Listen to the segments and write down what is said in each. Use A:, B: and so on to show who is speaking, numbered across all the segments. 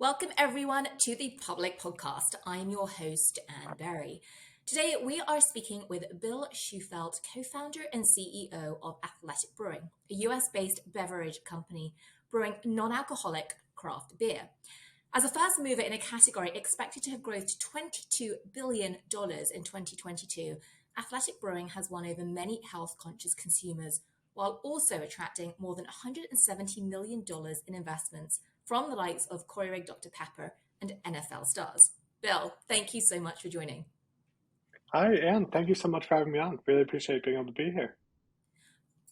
A: Welcome everyone to the Public Podcast. I'm your host, Anne Berry. Today we are speaking with Bill Shufelt, co-founder and CEO of Athletic Brewing, a US-based beverage company brewing non-alcoholic craft beer. As a first mover in a category expected to have grown to $22 billion in 2022, Athletic Brewing has won over many health-conscious consumers while also attracting more than $170 million in investments from the likes of Keurig Dr Pepper and NFL stars. Bill, thank you so much for joining.
B: Hi, Anne. Thank you so much for having me on. Really appreciate being able to be here.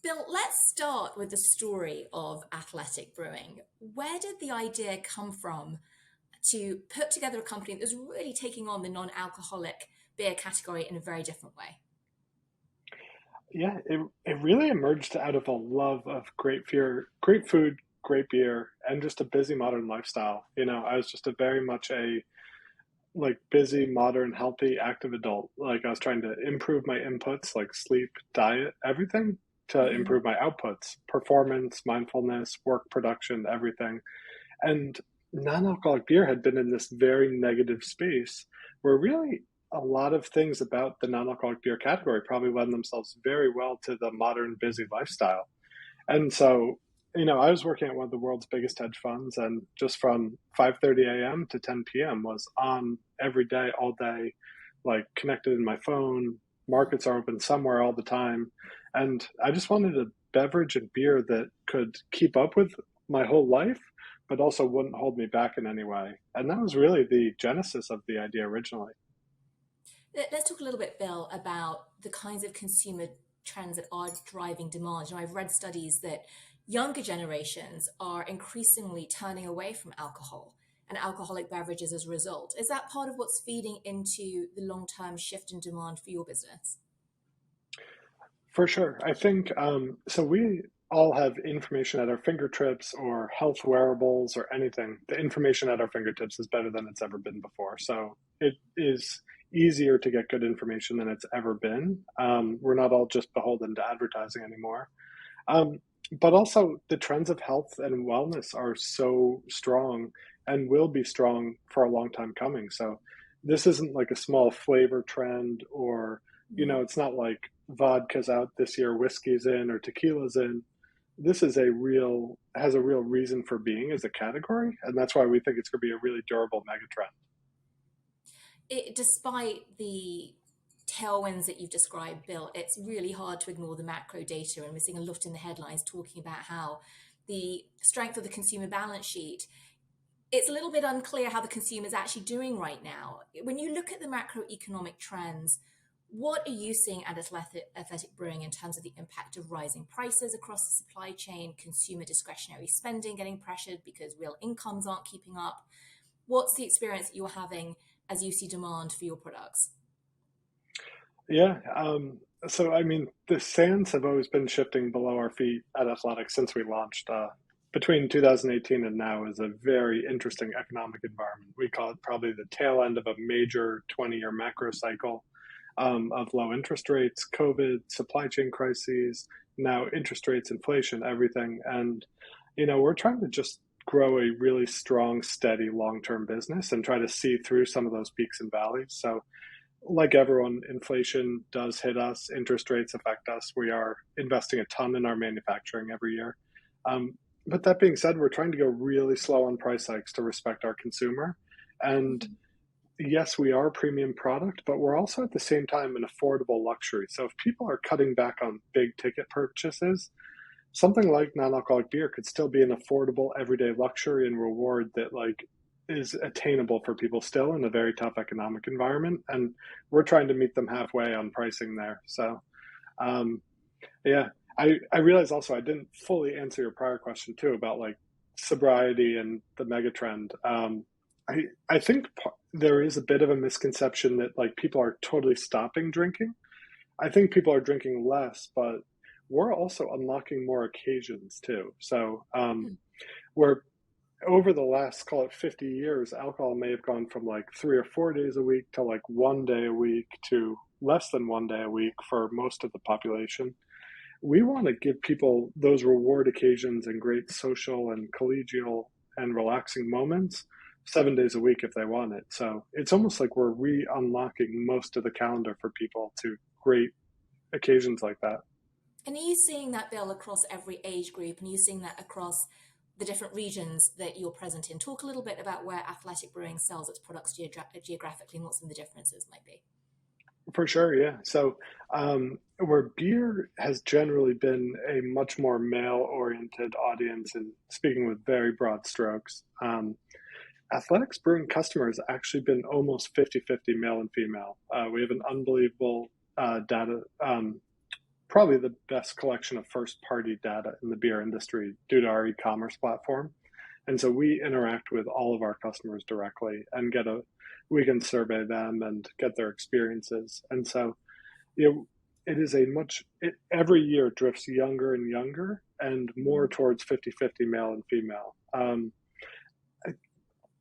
A: Bill, let's start with the story of Athletic Brewing. Where did the idea come from to put together a company that was really taking on the non-alcoholic beer category in a very different way?
B: Yeah, it really emerged out of a love of great food, great beer, and just a busy modern lifestyle. I was just a very much a busy, modern, healthy, active adult. I was trying to improve my inputs like sleep, diet, everything to
A: Mhm.
B: improve my outputs, performance, mindfulness, work production, everything. And non-alcoholic beer had been in this very negative space where really a lot of things about the non-alcoholic beer category probably lend themselves very well to the modern busy lifestyle. And so, I was working at one of the world's biggest hedge funds, and just from 5:30 a.m. to 10 p.m. was on every day, all day, connected in my phone. Markets are open somewhere all the time. And I just wanted a beverage and beer that could keep up with my whole life, but also wouldn't hold me back in any way. And that was really the genesis of the idea originally.
A: Let's talk a little bit, Bill, about the kinds of consumer trends that are driving demand. I've read studies that younger generations are increasingly turning away from alcohol and alcoholic beverages as a result. Is that part of what's feeding into the long-term shift in demand for your business?
B: For sure. I think so. We all have information at our fingertips or health wearables or anything. The information at our fingertips is better than it's ever been before. So it is easier to get good information than it's ever been. We're not all just beholden to advertising anymore. Um, but also, the trends of health and wellness are so strong and will be strong for a long time coming. So this isn't like a small flavor trend or,
A: Mm.
B: it's not like vodka's out this year, whiskey's in, or tequila's in. This is has a real reason for being as a category. And that's why we think it's going to be a really durable mega trend.
A: Despite the tailwinds that you've described, Bill, it's really hard to ignore the macro data. And we're seeing a lot in the headlines talking about how the strength of the consumer balance sheet, it's a little bit unclear how the consumer is actually doing right now. When you look at the macroeconomic trends, what are you seeing at Athletic Brewing in terms of the impact of rising prices across the supply chain, consumer discretionary spending getting pressured because real incomes aren't keeping up? What's the experience that you're having as you see demand for your products?
B: Yeah. So, I mean, the sands have always been shifting below our feet at Athletics since we launched. Between 2018 and now is a very interesting economic environment. We call it probably the tail end of a major 20-year macro cycle of low interest rates, COVID, supply chain crises, now interest rates, inflation, everything. And, we're trying to just grow a really strong, steady long-term business and try to see through some of those peaks and valleys. So, like everyone, inflation does hit us, interest rates affect us. We are investing a ton in our manufacturing every year. Um, but that being said, we're trying to go really slow on price hikes to respect our consumer. And
A: Mhm.
B: yes, we are a premium product, but we're also at the same time an affordable luxury. So if people are cutting back on big ticket purchases, something like non-alcoholic beer could still be an affordable everyday luxury and reward that is attainable for people still in a very tough economic environment. And we're trying to meet them halfway on pricing there. So um, yeah, I realize also I didn't fully answer your prior question too about sobriety and the mega trend. I think there is a bit of a misconception that people are totally stopping drinking. I think people are drinking less, but we're also unlocking more occasions too. So we're over the last, call it 50 years, alcohol may have gone from 3 or 4 days a week to 1 day a week to less than 1 day a week for most of the population. We want to give people those reward occasions and great social and collegial and relaxing moments 7 days a week if they want it. So it's almost like we're re-unlocking most of the calendar for people to great occasions like that.
A: And are you seeing that, Bill, across every age group? And are you seeing that across the different regions that you're present in? Talk a little bit about where Athletic Brewing sells its products geographically and what some of the differences might be.
B: For sure, yeah. So, where beer has generally been a much more male-oriented audience, and speaking with very broad strokes, Athletics Brewing customers actually been almost 50-50 male and female. We have an unbelievable data, probably the best collection of first-party data in the beer industry due to our e-commerce platform. And so we interact with all of our customers directly and we can survey them and get their experiences. And so, it is every year it drifts younger and younger and more towards 50-50 male and female.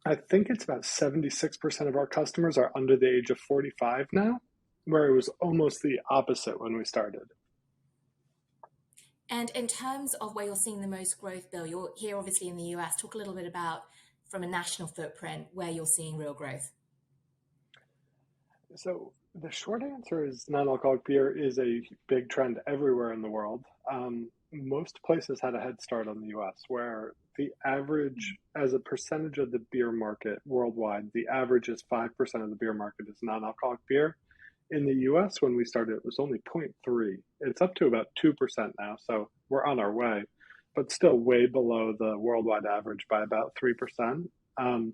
B: I think it's about 76% of our customers are under the age of 45 now, where it was almost the opposite when we started.
A: And in terms of where you're seeing the most growth, Bill, you're here obviously in the US. Talk a little bit about, from a national footprint, where you're seeing real growth.
B: So the short answer is non-alcoholic beer is a big trend everywhere in the world. Most places had a head start on the US, where the average, as a percentage of the beer market worldwide, the average is 5% of the beer market is non-alcoholic beer. In the US, when we started, it was only 0.3. It's up to about 2% now, so we're on our way, but still way below the worldwide average by about 3%.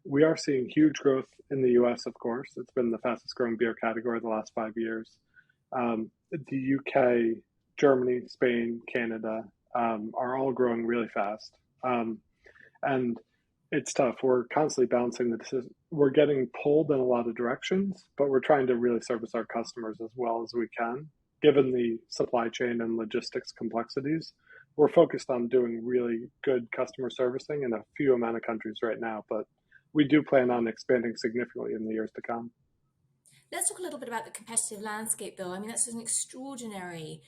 B: We are seeing huge growth in the US, of course. It's been the fastest growing beer category the last 5 years. The UK, Germany, Spain, Canada are all growing really fast. And it's tough. We're constantly balancing the decision. We're getting pulled in a lot of directions, but we're trying to really service our customers as well as we can. Given the supply chain and logistics complexities, we're focused on doing really good customer servicing in a few amount of countries right now, but we do plan on expanding significantly in the years to come.
A: Let's talk a little bit about the competitive landscape, Bill. I mean, that's an extraordinary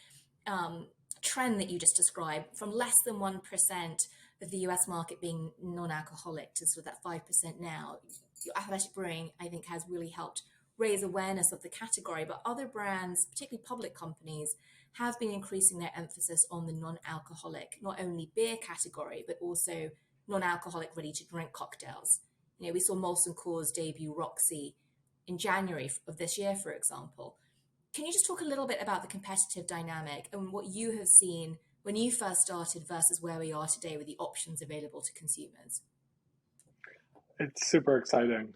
A: trend that you just described, from less than 1% of the US market being non-alcoholic to sort of that 5% now. Your Athletic Brewing, I think, has really helped raise awareness of the category, but other brands, particularly public companies, have been increasing their emphasis on the non-alcoholic, not only beer category, but also non-alcoholic ready-to-drink cocktails. We saw Molson Coors debut Roxy in January of this year, for example. Can you just talk a little bit about the competitive dynamic and what you have seen when you first started versus where we are today with the options available to consumers?
B: It's super exciting.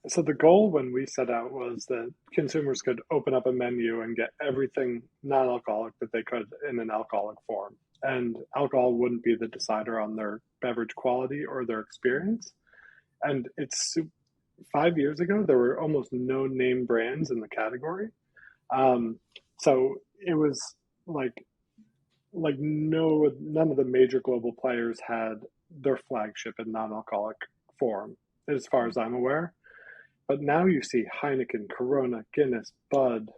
B: So the goal when we set out was that consumers could open up a menu and get everything non-alcoholic that they could in an alcoholic form. And alcohol wouldn't be the decider on their beverage quality or their experience. And 5 years ago, there were almost no name brands in the category. So it was none of the major global players had their flagship in non-alcoholic form, as far as I'm aware. But now you see Heineken, Corona, Guinness, Bud.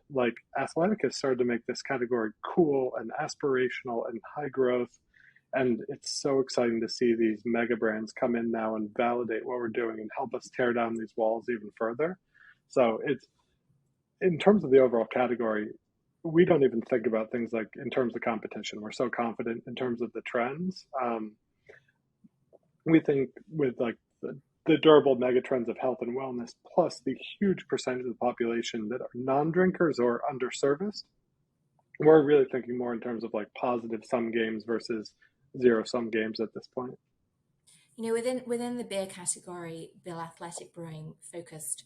B: Athletic has started to make this category cool and aspirational and high growth. And it's so exciting to see these mega brands come in now and validate what we're doing and help us tear down these walls even further. So it's, in terms of the overall category, we don't even think about things like in terms of competition. We're so confident in terms of the trends. We think with the durable mega trends of health and wellness, plus the huge percentage of the population that are non-drinkers or underserviced, we're really thinking more in terms of positive sum games versus zero sum games at this point.
A: Within the beer category, Bill, Athletic Brewing focused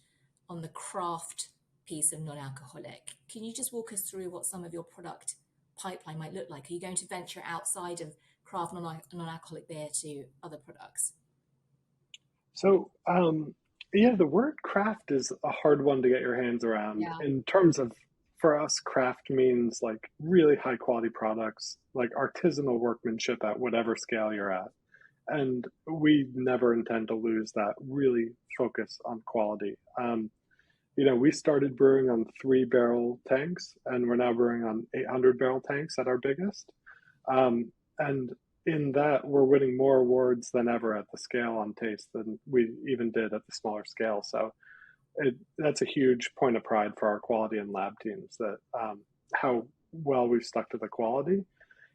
A: on the craft piece of non-alcoholic. Can you just walk us through what some of your product pipeline might look like? Are you going to venture outside of craft non-alcoholic beer to other products?
B: So, the word craft is a hard one to get your hands around.
A: Yeah.
B: In terms of, for us, craft means really high quality products, artisanal workmanship at whatever scale you're at. And we never intend to lose that really focus on quality. We started brewing on 3-barrel tanks, and we're now brewing on 800-barrel tanks at our biggest. And in that we're winning more awards than ever at the scale on taste than we even did at the smaller scale. So that's a huge point of pride for our quality and lab teams, that how well we've stuck to the quality.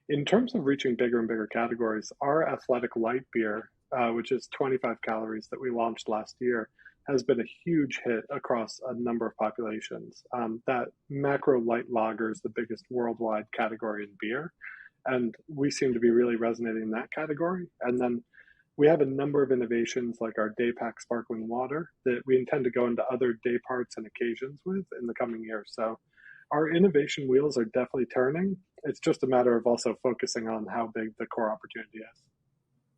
B: In terms of reaching bigger and bigger categories, our athletic light beer, which is 25 calories that we launched last year, has been a huge hit across a number of populations. That macro light lager is the biggest worldwide category in beer, and we seem to be really resonating in that category. And then we have a number of innovations like our day pack sparkling water that we intend to go into other day parts and occasions with in the coming years. So our innovation wheels are definitely turning. It's just a matter of also focusing on how big the core opportunity is.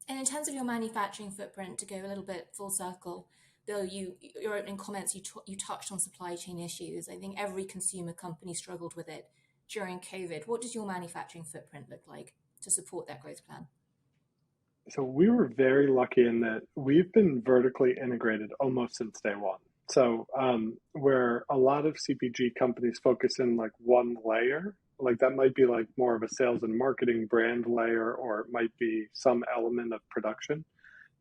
A: And in terms of your manufacturing footprint, to go a little bit full circle, Bill, your opening comments, you touched on supply chain issues. I think every consumer company struggled with it during COVID. What does your manufacturing footprint look like to support that growth plan?
B: So we were very lucky in that we've been vertically integrated almost since day one. So where a lot of CPG companies focus in like one layer, like that might be like more of a sales and marketing brand layer, or it might be some element of production.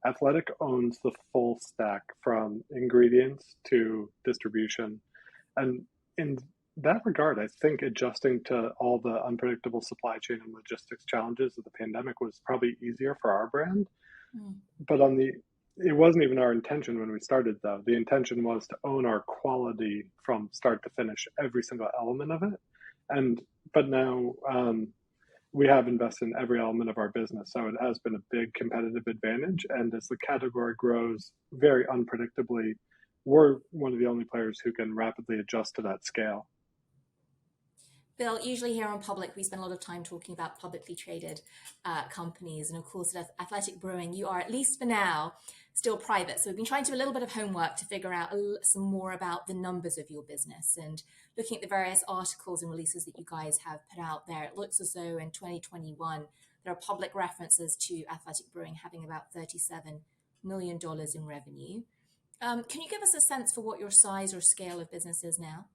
B: Athletic owns the full stack from ingredients to distribution. And in that regard, I think adjusting to all the unpredictable supply chain and logistics challenges of the pandemic was probably easier for our brand.
A: Mm.
B: But it wasn't even our intention when we started, though. The intention was to own our quality from start to finish, every single element of it. But now we have invested in every element of our business, so it has been a big competitive advantage. And as the category grows very unpredictably, we're one of the only players who can rapidly adjust to that scale.
A: Bill, usually here on Public, we spend a lot of time talking about publicly traded companies. And of course, at Athletic Brewing, you are, at least for now, still private. So we've been trying to do a little bit of homework to figure out some more about the numbers of your business. And looking at the various articles and releases that you guys have put out there, it looks as though in 2021, there are public references to Athletic Brewing having about $37 million in revenue. Can you give us a sense for what your size or scale of business is now?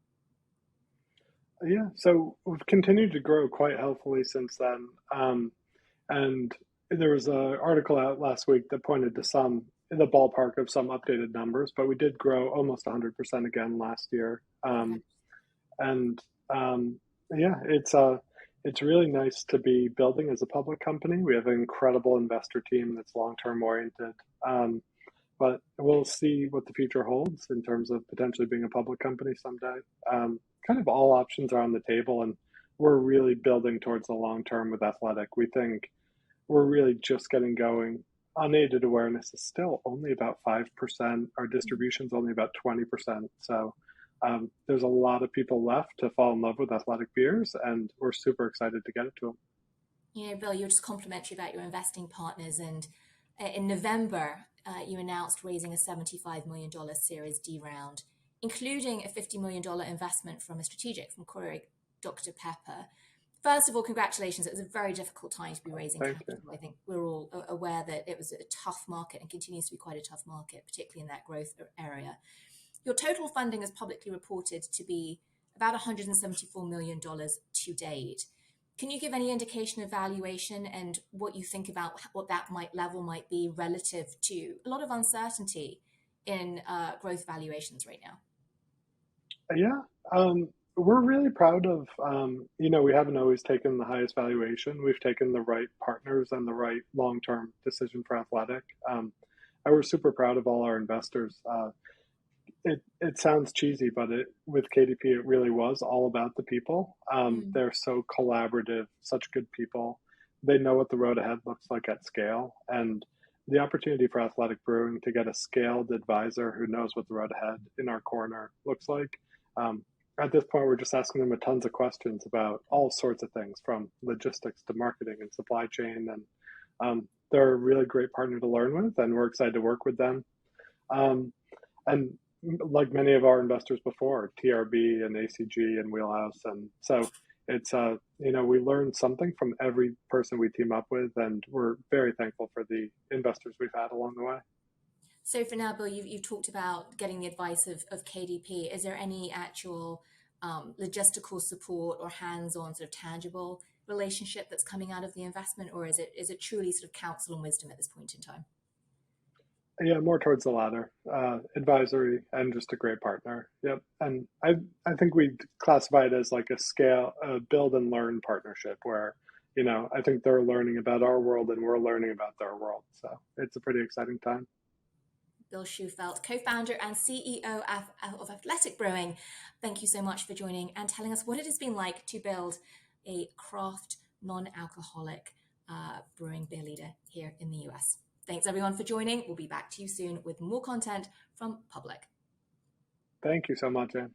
B: Yeah, so we've continued to grow quite healthily since then. And there was an article out last week that pointed to some in the ballpark of some updated numbers, but we did grow almost 100% again last year.
A: Okay.
B: And yeah, it's really nice to be building as a public company. We have an incredible investor team that's long-term oriented. But we'll see what the future holds in terms of potentially being a public company someday. Kind of all options are on the table, and we're really building towards the long term with Athletic. We think we're really just getting going. Unaided awareness is still only about 5%. Our distribution is only about 20%. So there's a lot of people left to fall in love with athletic beers, and we're super excited to get it to them.
A: You know, Bill, you're just complimentary about your investing partners. And in November, you announced raising a $75 million Series D round, including a $50 million investment from a strategic, from Keurig Dr. Pepper. First of all, congratulations. It was a very difficult time to be raising capital. I think we're all aware that it was a tough market and continues to be quite a tough market, particularly in that growth area. Your total funding is publicly reported to be about $174 million to date. Can you give any indication of valuation and what you think about what that level might be relative to a lot of uncertainty in growth valuations right now?
B: Yeah, we're really proud of, we haven't always taken the highest valuation. We've taken the right partners and the right long-term decision for Athletic. And we're super proud of all our investors. It sounds cheesy, but with KDP, it really was all about the people. They're so collaborative, such good people. They know what the road ahead looks like at scale. And the opportunity for Athletic Brewing to get a scaled advisor who knows what the road ahead in our corner looks like. At this point, we're just asking them a tons of questions about all sorts of things, from logistics to marketing and supply chain. And they're a really great partner to learn with, and we're excited to work with them. And like many of our investors before, TRB and ACG and Wheelhouse. And so it's, we learn something from every person we team up with, and we're very thankful for the investors we've had along the way.
A: So for now, Bill, you've talked about getting the advice of KDP. Is there any actual logistical support or hands-on sort of tangible relationship that's coming out of the investment, or is it truly sort of counsel and wisdom at this point in time?
B: Yeah, more towards the latter, advisory and just a great partner. Yep, and I think we classify it as like a build and learn partnership where, I think they're learning about our world and we're learning about their world. So it's a pretty exciting time.
A: Bill Shufelt, co-founder and CEO of Athletic Brewing. Thank you so much for joining and telling us what it has been like to build a craft, non-alcoholic brewing beer leader here in the US. Thanks everyone for joining. We'll be back to you soon with more content from Public.
B: Thank you so much, Anne.